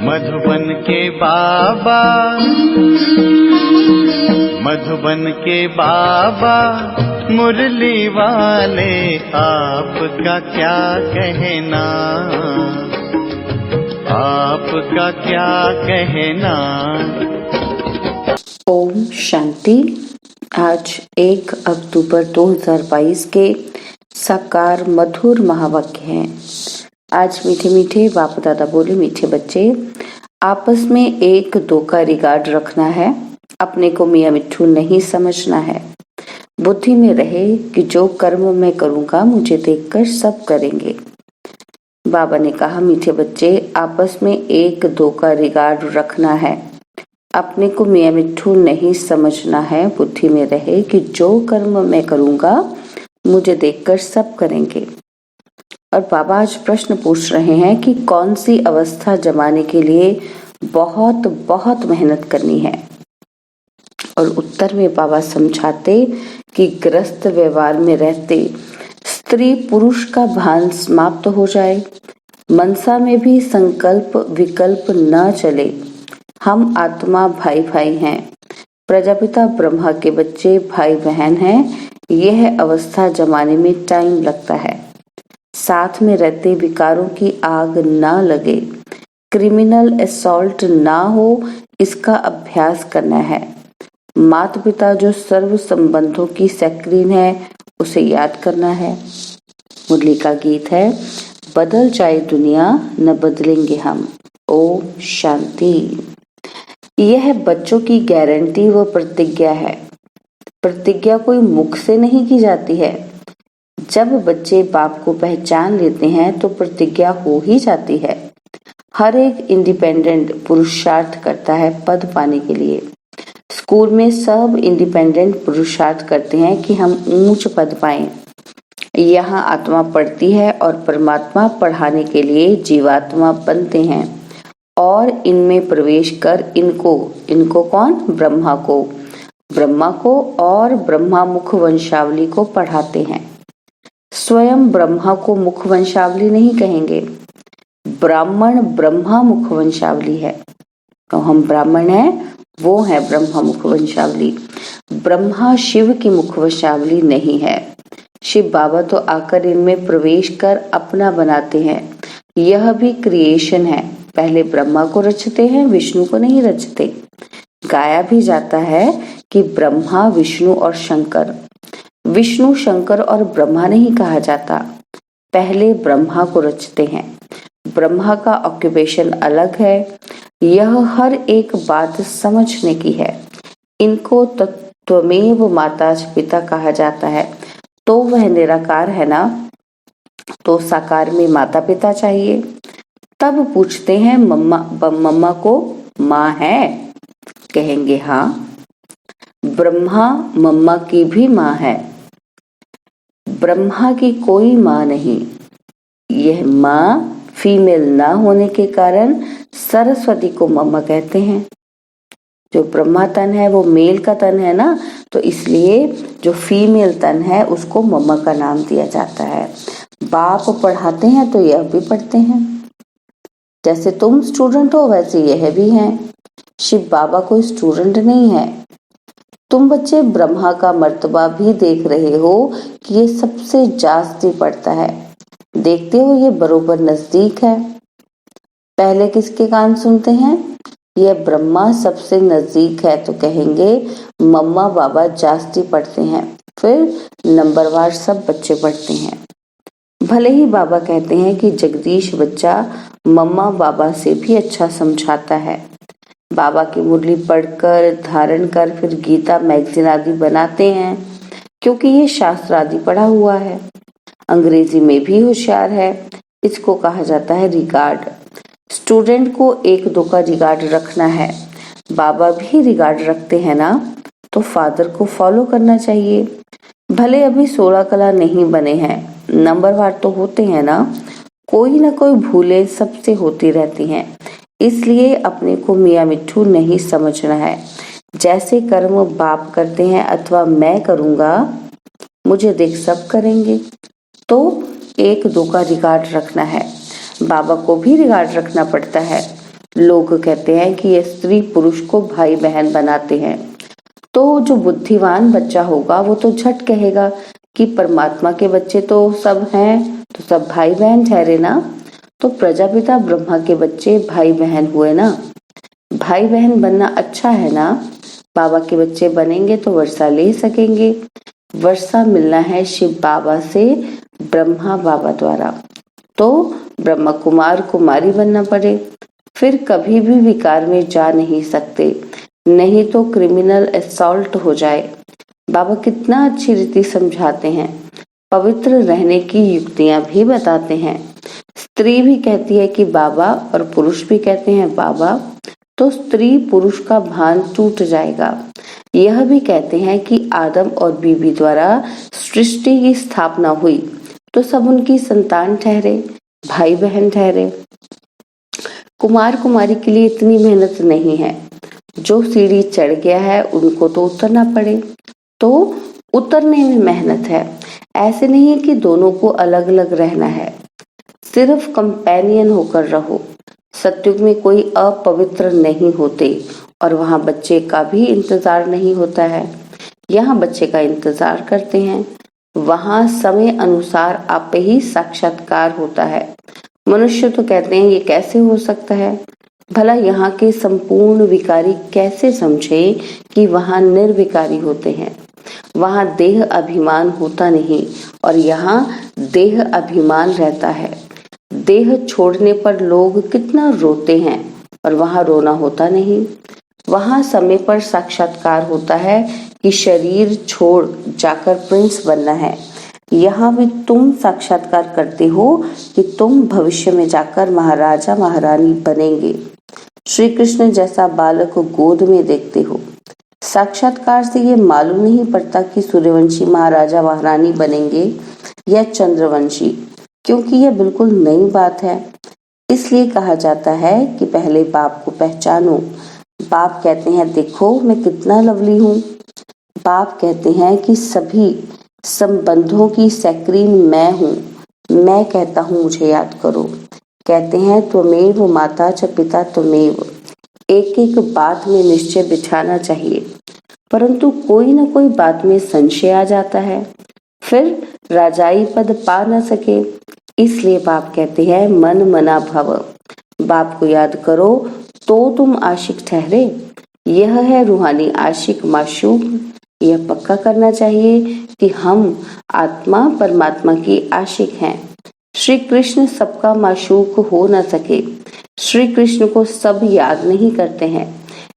मधुबन के बाबा, मधुबन के बाबा मुरली वाले, आपका क्या कहना, आपका क्या कहना। ओम शांति। आज 1 अक्टूबर 2022 के साकार मधुर महावाक्य हैं। आज मीठे मीठे बाप दादा बोले, मीठे बच्चे आपस में एक दो का रिगार्ड रखना है, अपने को मियाँ मिट्ठू नहीं समझना है। बुद्धि में रहे कि जो कर्म मैं करूँगा मुझे देखकर सब करेंगे। बाबा ने कहा, मीठे बच्चे आपस में एक दो का रिगार्ड रखना है, अपने को मियाँ मिट्ठू नहीं समझना है। बुद्धि में रहे कि जो कर्म मैं करूँगा मुझे देखकर सब करेंगे। और बाबा आज प्रश्न पूछ रहे हैं कि कौन सी अवस्था जमाने के लिए बहुत बहुत मेहनत करनी है। और उत्तर में बाबा समझाते कि ग्रस्त व्यवहार में रहते स्त्री पुरुष का भान समाप्त हो जाए, मनसा में भी संकल्प विकल्प न चले। हम आत्मा भाई भाई हैं, प्रजापिता ब्रह्मा के बच्चे भाई बहन हैं। यह अवस्था जमाने में टाइम लगता है। साथ में रहते विकारों की आग ना लगे, क्रिमिनल असॉल्ट ना हो, इसका अभ्यास करना है। माता पिता जो सर्व संबंधों की सक्रीन है, उसे याद करना है। मुरली का गीत है, बदल जाए दुनिया न बदलेंगे हम। ओम शांति। यह बच्चों की गारंटी व प्रतिज्ञा है। प्रतिज्ञा कोई मुख से नहीं की जाती है। जब बच्चे बाप को पहचान लेते हैं तो प्रतिज्ञा हो ही जाती है। हर एक इंडिपेंडेंट पुरुषार्थ करता है पद पाने के लिए। स्कूल में सब इंडिपेंडेंट पुरुषार्थ करते हैं कि हम ऊंच पद पाएं। यहाँ आत्मा पढ़ती है और परमात्मा पढ़ाने के लिए जीवात्मा बनते हैं और इनमें प्रवेश कर इनको कौन, ब्रह्मा को और ब्रह्मा मुख वंशावली को पढ़ाते हैं। स्वयं ब्रह्मा को मुख वंशावली नहीं कहेंगे, ब्राह्मण ब्रह्मा मुख वंशावली है। तो हम ब्राह्मण हैं, वो है ब्रह्मा मुख वंशावली। ब्रह्मा शिव की मुख वंशावली नहीं है। शिव बाबा तो आकर इनमें प्रवेश कर अपना बनाते हैं। यह भी क्रिएशन है। पहले ब्रह्मा को रचते हैं, विष्णु को नहीं रचते। गाया भी जाता है कि ब्रह्मा विष्णु और शंकर, विष्णु शंकर और ब्रह्मा नहीं कहा जाता। पहले ब्रह्मा को रचते हैं। ब्रह्मा का ऑक्यूपेशन अलग है। यह हर एक बात समझने की है। इनको तत्वमेव माता पिता कहा जाता है। तो वह निराकार है ना, तो साकार में माता पिता चाहिए। तब पूछते हैं, मम्मा को माँ है? कहेंगे हाँ। ब्रह्मा मम्मा की भी माँ है, ब्रह्मा की कोई माँ नहीं। यह माँ फीमेल ना होने के कारण सरस्वती को मम्मा कहते हैं। जो ब्रह्मा तन है वो मेल का तन है ना, तो इसलिए जो फीमेल तन है उसको मम्मा का नाम दिया जाता है। बाप पढ़ाते हैं तो यह भी पढ़ते हैं। जैसे तुम स्टूडेंट हो वैसे यह भी हैं। शिव बाबा कोई स्टूडेंट नहीं है। तुम बच्चे ब्रह्मा का मर्तबा भी देख रहे हो कि ये सबसे जास्ती पड़ता है। देखते हो ये बरोबर नजदीक है। पहले किसके कान सुनते हैं? यह ब्रह्मा सबसे नजदीक है तो कहेंगे मम्मा बाबा जास्ती पढ़ते हैं। फिर नंबरवार सब बच्चे पढ़ते हैं। भले ही बाबा कहते हैं कि जगदीश बच्चा मम्मा बाबा से भी अच्छा समझाता है। बाबा की मुरली पढ़कर धारण कर फिर गीता मैगजीन आदि बनाते हैं, क्योंकि ये शास्त्र आदि पढ़ा हुआ है। अंग्रेजी में भी होशियार है। इसको कहा जाता है रिगार्ड। स्टूडेंट को एक दो का रिगार्ड रखना है। बाबा भी रिगार्ड रखते हैं ना, तो फादर को फॉलो करना चाहिए। भले अभी 16 कला नहीं बने हैं, नंबरवार तो होते हैं ना। कोई ना कोई भूलें सबसे होती रहती हैं। इसलिए अपने को मियाँ मिट्ठू नहीं समझना है। जैसे कर्म बाप करते हैं अथवा मैं करूँगा, मुझे देख सब करेंगे, तो एक दो का रिगार्ड रखना है। बाबा को भी रिगार्ड रखना पड़ता है। लोग कहते हैं कि ये स्त्री पुरुष को भाई बहन बनाते हैं। तो जो बुद्धिमान बच्चा होगा वो तो झट कहेगा कि परमात्मा के बच्चे तो सब हैं, तो सब भाई बहन ठहरे ना। तो प्रजापिता ब्रह्मा के बच्चे भाई बहन हुए ना। भाई बहन बनना अच्छा है ना। बाबा के बच्चे बनेंगे तो वर्षा ले सकेंगे। वर्षा मिलना है शिव बाबा से ब्रह्मा बाबा द्वारा। तो ब्रह्मा कुमार कुमारी बनना पड़े, फिर कभी भी विकार में जा नहीं सकते, नहीं तो क्रिमिनल असॉल्ट हो जाए। बाबा कितना अच्छी रीति समझाते हैं, पवित्र रहने की युक्तियां भी बताते हैं। स्त्री भी कहती है कि बाबा और पुरुष भी कहते हैं बाबा, तो स्त्री पुरुष का भान टूट जाएगा। यह भी कहते हैं कि आदम और बीवी द्वारा सृष्टि की स्थापना हुई तो सब उनकी संतान ठहरे, भाई बहन ठहरे। कुमार कुमारी के लिए इतनी मेहनत नहीं है। जो सीढ़ी चढ़ गया है उनको तो उतरना पड़े, तो उतरने में मेहनत है। ऐसे नहीं है कि दोनों को अलग अलग रहना है, सिर्फ कंपेनियन होकर रहो। सत्युग में कोई अपवित्र नहीं होते और वहां बच्चे का भी इंतजार नहीं होता है। यहाँ बच्चे का इंतजार करते हैं, वहां समय अनुसार आप ही साक्षात्कार होता है। मनुष्य तो कहते हैं ये कैसे हो सकता है, भला यहाँ के संपूर्ण विकारी कैसे समझे कि वहां निर्विकारी होते हैं। वहां देह अभिमान होता नहीं और यहाँ देह अभिमान रहता है। देह छोड़ने पर लोग कितना रोते हैं और वहां रोना होता नहीं। वहां समय पर साक्षात्कार होता है कि शरीर छोड़ जाकर प्रिंस बनना है। यहाँ भी तुम साक्षात्कार करते हो कि तुम भविष्य में जाकर महाराजा महारानी बनेंगे। श्री कृष्ण जैसा बालक को गोद में देखते हो। साक्षात्कार से ये मालूम नहीं पड़ता कि सूर्यवंशी महाराजा महारानी बनेंगे या चंद्रवंशी, क्योंकि यह बिल्कुल नई बात है। इसलिए कहा जाता है कि पहले बाप को पहचानो। बाप कहते हैं देखो मैं कितना लवली हूँ। बाप कहते हैं कि सभी संबंधों की सैक्रीन मैं हूँ। मैं कहता हूँ मुझे याद करो। कहते हैं त्वमेव माता च पिता त्वमेव। एक एक बात में निश्चय बिठाना चाहिए, परंतु कोई न कोई बात में संशय आ जाता है, फिर राजाई पद पा न सके। इसलिए बाप कहते हैं मन मना भव। बाप को याद करो तो तुम आशिक ठहरे। यह है रूहानी आशिक माशूक। यह पक्का करना चाहिए कि हम आत्मा परमात्मा की आशिक हैं। श्री कृष्ण सबका माशूक हो न सके। श्री कृष्ण को सब याद नहीं करते हैं।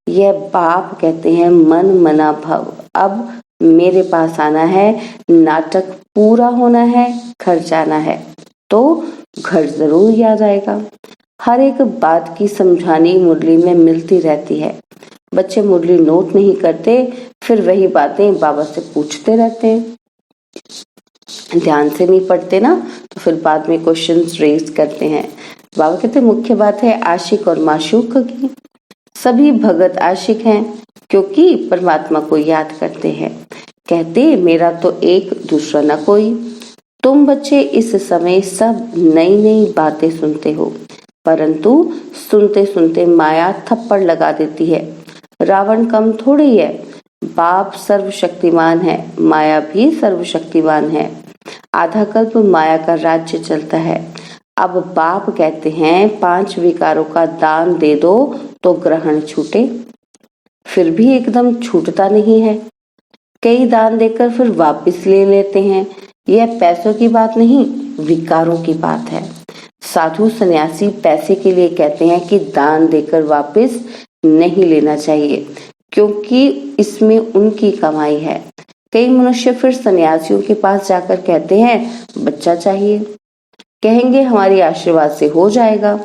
यह बाप कहते हैं मन मना भव। अब मेरे पास आना है, नाटक पूरा होना है, घर जाना है, तो घर जरूर याद आएगा। हर एक बात की समझानी मुरली में मिलती रहती है। बच्चे मुरली नोट नहीं करते, फिर वही बातें बाबा से पूछते रहते हैं। ध्यान से नहीं पढ़ते ना, तो फिर बाद में क्वेश्चंस रेज करते हैं। बाबा कहते मुख्य बात है आशिक और माशूक की। सभी भगत आशिक हैं क्योंकि परमात्मा को याद करते हैं। कहते मेरा तो एक दूसरा न कोई। तुम बच्चे इस समय सब नई नई बातें सुनते हो, परंतु सुनते सुनते माया थप्पड़ लगा देती है। रावण कम थोड़ी है। बाप सर्वशक्तिमान है, माया भी सर्वशक्तिमान है। आधा कल्प माया का राज्य चलता है। अब बाप कहते हैं 5 विकारों का दान दे दो तो ग्रहण छूटे, फिर भी एकदम छूटता नहीं है। कई दान देकर फिर वापस ले लेते हैं। यह पैसों की बात नहीं, विकारों की बात है। साधु सन्यासी पैसे के लिए कहते हैं कि दान देकर वापस नहीं लेना चाहिए, क्योंकि इसमें उनकी कमाई है। कई मनुष्य फिर सन्यासियों के पास जाकर कहते हैं बच्चा चाहिए। कहेंगे हमारी आशीर्वाद से हो जाएगा।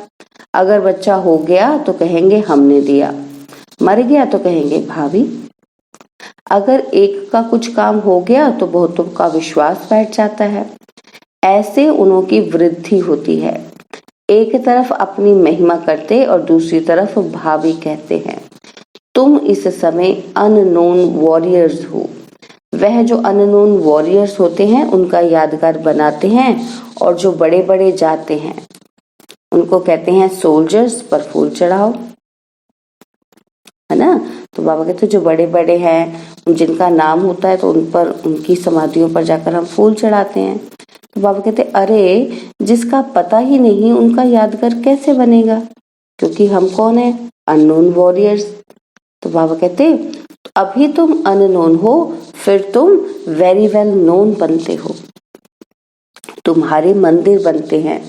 अगर बच्चा हो गया तो कहेंगे हमने दिया, मर गया तो कहेंगे भाभी। अगर एक का कुछ काम हो गया तो बहुतों का विश्वास बैठ जाता है। ऐसे उन्हों की वृद्धि होती है। एक तरफ अपनी महिमा करते और दूसरी तरफ भाभी कहते हैं। तुम इस समय अननोन वॉरियर्स हो। वह जो अननोन वॉरियर्स होते हैं उनका यादगार बनाते हैं, और जो बड़े बड़े जाते हैं उनको कहते हैं सोल्जर्स पर फूल चढ़ाओ। है ना। तो बाबा कहते जो बड़े बड़े हैं जिनका नाम होता है तो उन पर, उनकी समाधियों पर जाकर हम फूल चढ़ाते हैं। तो बाबा कहते अरे जिसका पता ही नहीं उनका यादगार कैसे बनेगा, क्योंकि हम कौन है, अननोन वॉरियर्स। तो बाबा कहते अभी तुम अननोन हो, फिर तुम वेरी वेल नोन बनते हो, तुम्हारे मंदिर बनते हैं,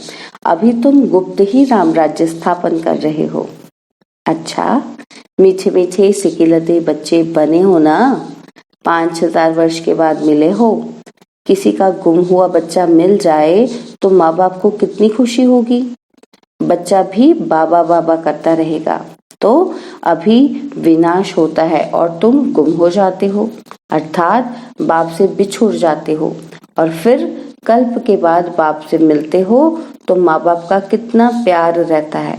अभी तुम गुप्त ही रामराज्य स्थापन कर रहे हो। अच्छा, मीठे मीठे सिकिलते बच्चे बने हो ना, 5000 वर्ष के बाद मिले हो। किसी का गुम हुआ बच्चा मिल जाए तो माँ बाप को कितनी खुशी होगी। बच्चा भी बाबा बाबा करता रहेगा, तो अभी विनाश होता है और तुम गुम हो जाते हो, अर्थात बाप से बिछुड़ जाते हो, और फिर कल्प के बाद बाप से मिलते हो तो माँ बाप का कितना प्यार रहता है।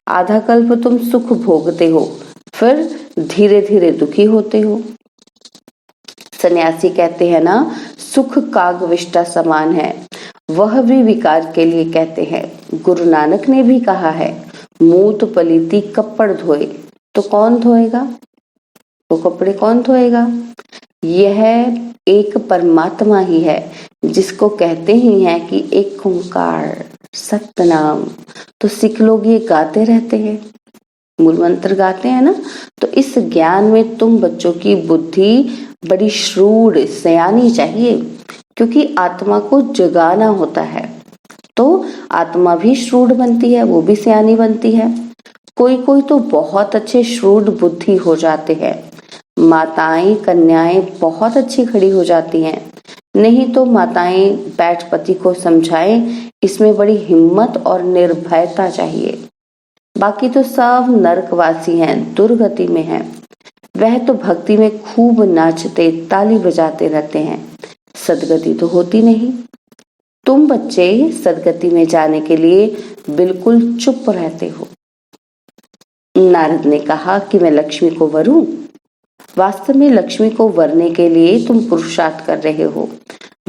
आधा कल्प तुम सुख भोगते हो, फिर धीरे धीरे दुखी होते हो। सन्यासी कहते हैं ना, सुख कागविष्टा समान है, वह भी विकार के लिए कहते हैं। गुरु नानक ने भी कहा है, मूत पलीती कपड़ धोए, तो कौन धोएगा, वो कपड़े कौन धोएगा। यह एक परमात्मा ही है जिसको कहते ही हैं कि एक ओंकार सतनाम। तो सिख लोग ये गाते रहते हैं, मूल मंत्र गाते हैं ना। तो इस ज्ञान में तुम बच्चों की बुद्धि बड़ी श्रूड सयानी चाहिए, क्योंकि आत्मा को जगाना होता है, तो आत्मा भी श्रूड बनती है, वो भी सयानी बनती है। कोई कोई तो बहुत अच्छे श्रूड बुद्धि हो जाते हैं, माताएं कन्याएं बहुत अच्छी खड़ी हो जाती हैं। नहीं तो माताएं बैठ पति को समझाएं, इसमें बड़ी हिम्मत और निर्भयता चाहिए। बाकी तो सब नरकवासी हैं, दुर्गति में हैं। वह तो भक्ति में खूब नाचते ताली बजाते रहते हैं, सदगति तो होती नहीं। तुम बच्चे सदगति में जाने के लिए बिल्कुल चुप रहते हो। नारद ने कहा कि मैं लक्ष्मी को वरूं। वास्तव में लक्ष्मी को वरने के लिए तुम पुरुषार्थ कर रहे हो,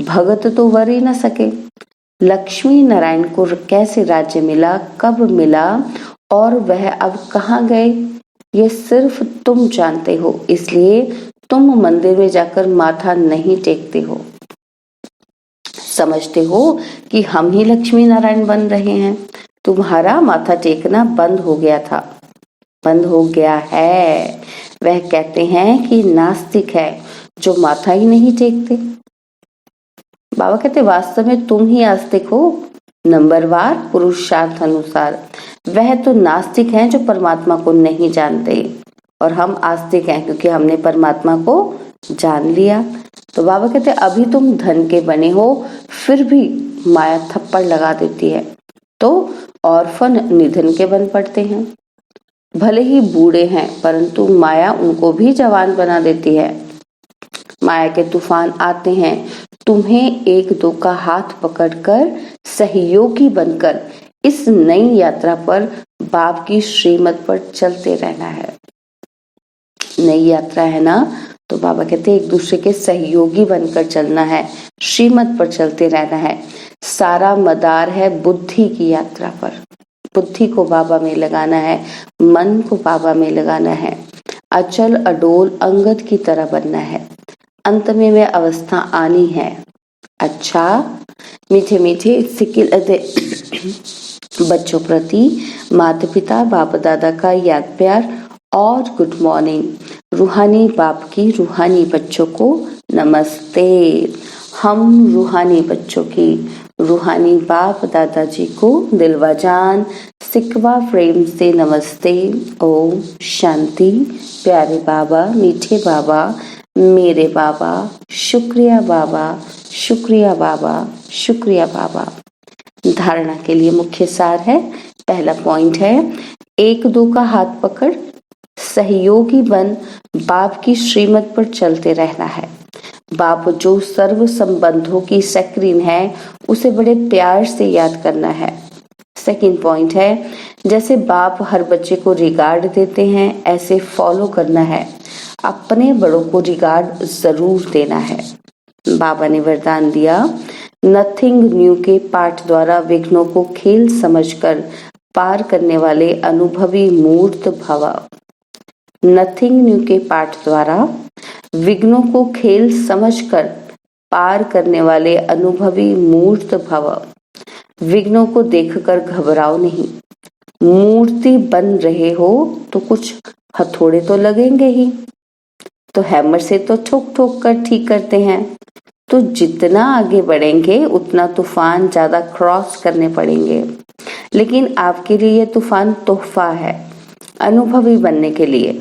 भगत तो वर ही न सके। लक्ष्मी नारायण को कैसे राज्य मिला, कब मिला और वह अब कहाँ गए, ये सिर्फ तुम जानते हो, इसलिए तुम मंदिर में जाकर माथा नहीं टेकते हो। समझते हो कि हम ही लक्ष्मी नारायण बन रहे हैं। तुम्हारा माथा टेकना बंद हो गया था, बंद हो गया है। वह कहते हैं कि नास्तिक है जो माथा ही नहीं टेकते। बाबा कहते वास्तव में तुम ही आस्तिक हो, नंबरवार पुरुषार्थ अनुसार। वह तो नास्तिक हैं जो परमात्मा को नहीं जानते, और हम आस्तिक हैं क्योंकि हमने परमात्मा को जान लिया। तो बाबा कहते अभी तुम धन के बने हो, फिर भी माया थप्पड़ लगा देती है, तो ऑर्फन निधन के बन पड़ते हैं। भले ही बूढ़े हैं परंतु माया उनको भी जवान बना देती है। माया के तूफान आते हैं, तुम्हें एक दो का हाथ पकड़कर सहयोगी बनकर इस नई यात्रा पर बाप की श्रीमत पर चलते रहना है। नई यात्रा है ना, तो बाबा कहते हैं एक दूसरे के सहयोगी बनकर चलना है, श्रीमत पर चलते रहना है। सारा मदार है बुद्धि की यात्रा पर, बुद्धि को बाबा में लगाना है, मन को बाबा में लगाना है, अचल अडोल अंगद की तरह बनना है। अंत में वह अवस्था आनी है। अच्छा, मीठे मीठे सिकिल बच्चों प्रति माता पिता बाप दादा का याद प्यार और गुड मॉर्निंग। रूहानी बाप की रूहानी बच्चों को नमस्ते। हम रूहानी बच्चों की रूहानी बाप दादाजी को दिलवा जान सिकवा प्रेम से नमस्ते। ओम शांति। प्यारे बाबा, मीठे बाबा, मेरे बाबा, शुक्रिया बाबा, शुक्रिया बाबा, शुक्रिया बाबा। धारणा के लिए मुख्य सार है, पहला पॉइंट है, एक दो का हाथ पकड़ सहयोगी बन बाप की श्रीमत पर चलते रहना है। बाप जो सर्व संबंधों की स्क्रीन है उसे बड़े प्यार से याद करना है। सेकंड पॉइंट है, जैसे बाप हर बच्चे को रिगार्ड देते हैं ऐसे फॉलो करना है, अपने बड़ों को रिगार्ड जरूर देना है। बाबा ने वरदान दिया, नथिंग न्यू के पाठ द्वारा विघ्नों को खेल समझकर पार करने वाले अनुभवी मूर्त भव। नथिंग न्यू के पाठ द्वारा विघ्नों को खेल समझकर पार करने वाले अनुभवी मूर्त भव। विघ्नों को देखकर घबराओ नहीं। मूर्ति बन रहे हो तो कुछ हथौड़े तो लगेंगे ही, तो हैमर से तो ठोक ठोक कर ठीक करते हैं। तो जितना आगे बढ़ेंगे उतना तूफान ज्यादा क्रॉस करने पड़ेंगे, लेकिन आपके लिए ये तूफान तोहफा है अनुभवी बनने के लिए।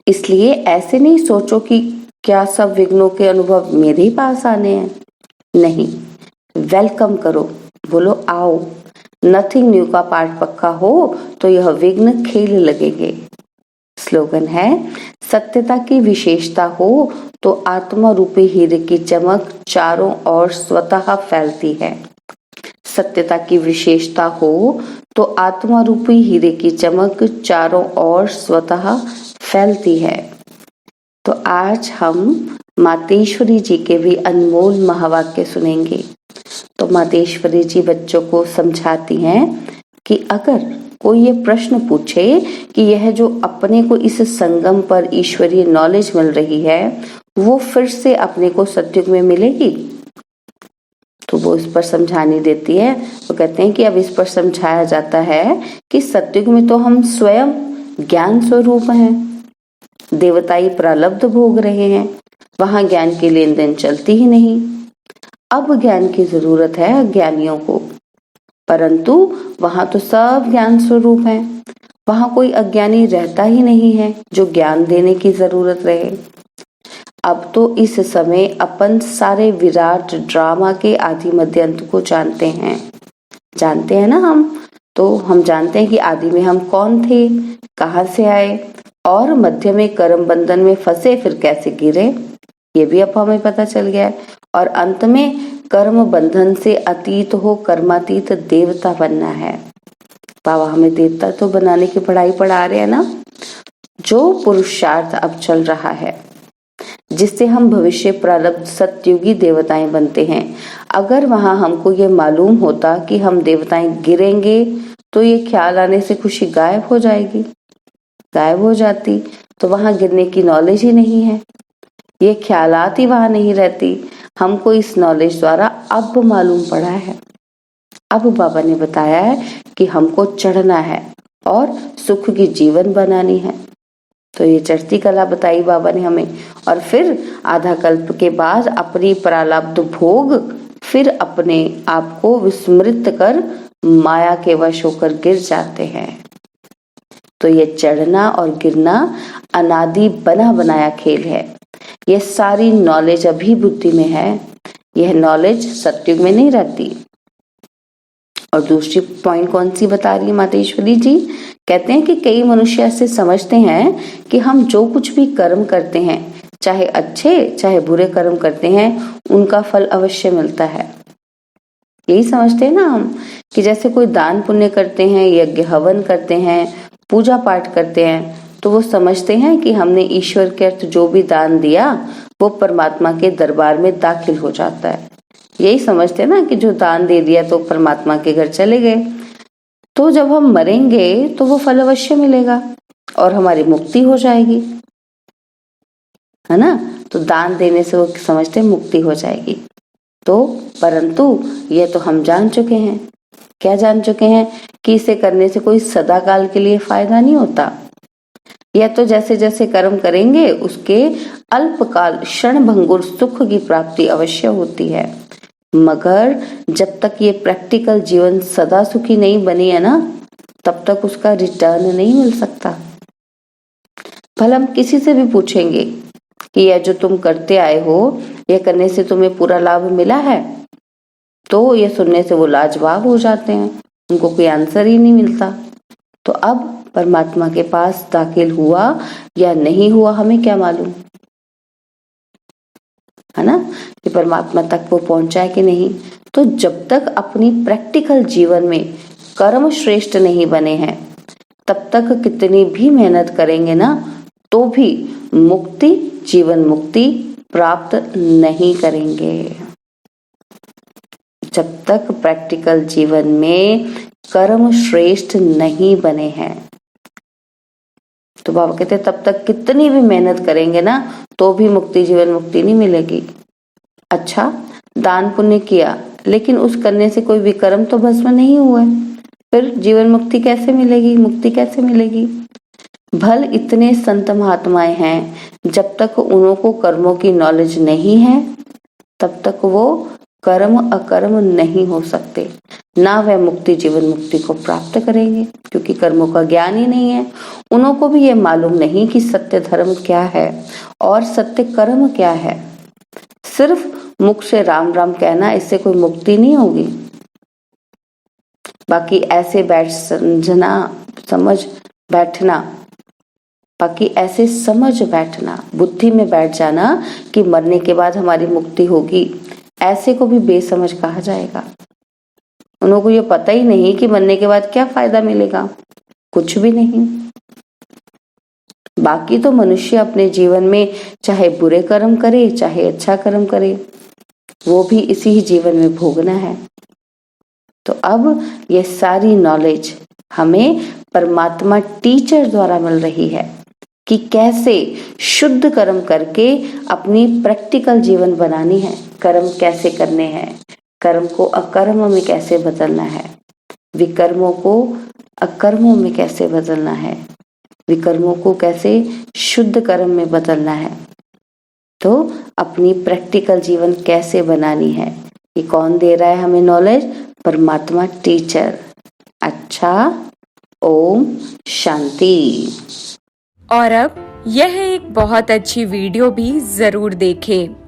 इसलिए ऐसे नहीं सोचो कि क्या सब विघ्नों के अनुभव मेरे ही पास आने हैं। नहीं, वेलकम करो, बोलो आओ। नथिंग न्यू का पाठ पक्का हो तो यह विघ्न खेल लगेंगे। स्लोगन है, सत्यता की विशेषता हो तो आत्मा रूपी हीरे की चमक चारों ओर स्वतः फैलती है। सत्यता की विशेषता हो तो आत्मा रूपी हीरे की चमक चारों ओर स्वतः फैलती है। तो आज हम मातेश्वरी जी के भी अनमोल महावाक्य सुनेंगे। तो मातेश्वरी जी बच्चों को समझाती हैं कि अगर कोई ये प्रश्न पूछे कि यह जो अपने को इस संगम पर ईश्वरीय नॉलेज मिल रही है वो फिर से अपने को सतयुग में मिलेगी, तो वो इस पर समझानी देती है। वो कहते हैं कि अब इस पर समझाया जाता है कि सतयुग में तो हम स्वयं ज्ञान स्वरूप हैं, देवताई प्रारब्ध भोग रहे हैं, वहां ज्ञान की लेन देन चलती ही नहीं। अब ज्ञान की जरूरत है अज्ञानियों को, परंतु वहां तो सब ज्ञान स्वरूप हैं, वहां कोई अज्ञानी रहता ही नहीं है जो ज्ञान देने की जरूरत रहे। अब तो इस समय अपन सारे विराट ड्रामा के आदि मध्य अंत को जानते हैं ना हम। तो हम जानते हैं कि आदि में हम कौन थे, कहाँ से आए और मध्य में कर्म बंधन में फंसे फिर कैसे गिरे, ये भी अब हमें पता चल गया है। और अंत में कर्म बंधन से अतीत हो कर्मातीत देवता बनना है। बाबा हमें देवता तो बनाने की पढ़ाई पढ़ा रहे हैं ना, जो पुरुषार्थ अब चल रहा है जिससे हम भविष्य प्रारब्ध सतयुगी देवताएं बनते हैं। अगर वहां हमको ये मालूम होता कि हम देवताएं गिरेंगे तो ये ख्याल आने से खुशी गायब हो जाएगी, गायब हो जाती। तो वहां गिरने की नॉलेज ही नहीं है, ये ख्यालात ही वहां नहीं रहती। हमको इस नॉलेज द्वारा अब मालूम पड़ा है। अब बाबा ने बताया है कि हमको चढ़ना है और सुख की जीवन बनानी है। तो ये चढ़ती कला बताई बाबा ने हमें। और फिर आधा कल्प के बाद अपनी प्रारब्ध भोग फिर अपने आप को विस्मृत कर माया के वश होकर गिर जाते हैं। तो ये चढ़ना और गिरना अनादि बना बनाया खेल है। ये सारी नॉलेज अभी बुद्धि में है, यह नॉलेज सतयुग में नहीं रहती। और दूसरी पॉइंट कौन सी बता रही है मातेश्वरी जी, कहते हैं कि कई मनुष्य ऐसे समझते हैं कि हम जो कुछ भी कर्म करते हैं, चाहे अच्छे चाहे बुरे कर्म करते हैं, उनका फल अवश्य मिलता है। यही समझते हैं ना हम कि जैसे कोई दान पुण्य करते हैं, यज्ञ हवन करते हैं, पूजा पाठ करते हैं, तो वो समझते हैं कि हमने ईश्वर के अर्थ जो भी दान दिया वो परमात्मा के दरबार में दाखिल हो जाता है। यही समझते हैं ना कि जो दान दे दिया तो परमात्मा के घर चले गए। तो जब हम मरेंगे तो वो फल अवश्य मिलेगा और हमारी मुक्ति हो जाएगी, है ना। तो दान देने से वो समझते हैं मुक्ति हो जाएगी। तो परंतु ये तो हम जान चुके हैं, क्या जान चुके हैं कि इसे करने से कोई सदाकाल के लिए फायदा नहीं होता। यह तो जैसे जैसे कर्म करेंगे उसके अल्पकाल क्षण भंगुर सुख की प्राप्ति अवश्य होती है, मगर जब तक ये प्रैक्टिकल जीवन सदा सुखी नहीं बनी है ना, तब तक उसका रिटर्न नहीं मिल सकता। भले हम किसी से भी पूछेंगे कि यह जो तुम करते आए हो, यह करने से तुम्हें पूरा लाभ मिला है, तो ये सुनने से वो लाजवाब हो जाते हैं, उनको कोई आंसर ही नहीं मिलता। तो अब परमात्मा के पास दाखिल हुआ या नहीं हुआ हमें क्या मालूम, है ना, कि परमात्मा तक वो पहुंचा है कि नहीं। तो जब तक अपनी प्रैक्टिकल जीवन में कर्म श्रेष्ठ नहीं बने हैं, तब तक कितनी भी मेहनत करेंगे ना, तो भी मुक्ति, जीवन मुक्ति प्राप्त नहीं करेंगे। जब तक प्रैक्टिकल जीवन में कर्म श्रेष्ठ नहीं बने हैं। तो बाबा कहते तब तक कितनी भी मेहनत करेंगे ना तो भी मुक्ति, जीवन मुक्ति नहीं मिलेगी। अच्छा, दान पुण्य किया लेकिन उस करने से कोई विकर्म तो भस्म नहीं हुआ है, फिर जीवन मुक्ति कैसे मिलेगी, मुक्ति कैसे मिलेगी? भल इतने संत महात्माएं हैं, जब तक उनको कर्मों की नॉलेज नहीं है तब तक वो कर्म अकर्म नहीं हो सकते, ना वह मुक्ति जीवन मुक्ति को प्राप्त करेंगे, क्योंकि कर्मों का ज्ञान ही नहीं है। उनको भी ये मालूम नहीं कि सत्य धर्म क्या है और सत्य कर्म क्या है। सिर्फ मुख से राम राम कहना, इससे कोई मुक्ति नहीं होगी। बाकी ऐसे समझ बैठना, बुद्धि में बैठ जाना कि मरने के बाद हमारी मुक्ति होगी, ऐसे को भी बेसमझ कहा जाएगा। उनको ये पता ही नहीं कि मरने के बाद क्या फायदा मिलेगा, कुछ भी नहीं। बाकी तो मनुष्य अपने जीवन में चाहे बुरे कर्म करे चाहे अच्छा कर्म करे, वो भी इसी ही जीवन में भोगना है। तो अब ये सारी नॉलेज हमें परमात्मा टीचर द्वारा मिल रही है कि कैसे शुद्ध कर्म करके अपनी प्रैक्टिकल जीवन बनानी है, कर्म कैसे करने हैं, कर्म को अकर्म में कैसे बदलना है, विकर्मों को अकर्मों में कैसे बदलना है, विकर्मों को कैसे शुद्ध कर्म में बदलना है, तो अपनी प्रैक्टिकल जीवन कैसे बनानी है, ये कौन दे रहा है हमें नॉलेज? परमात्मा टीचर। अच्छा, ओम शांति। और अब यह एक बहुत अच्छी वीडियो भी जरूर देखें।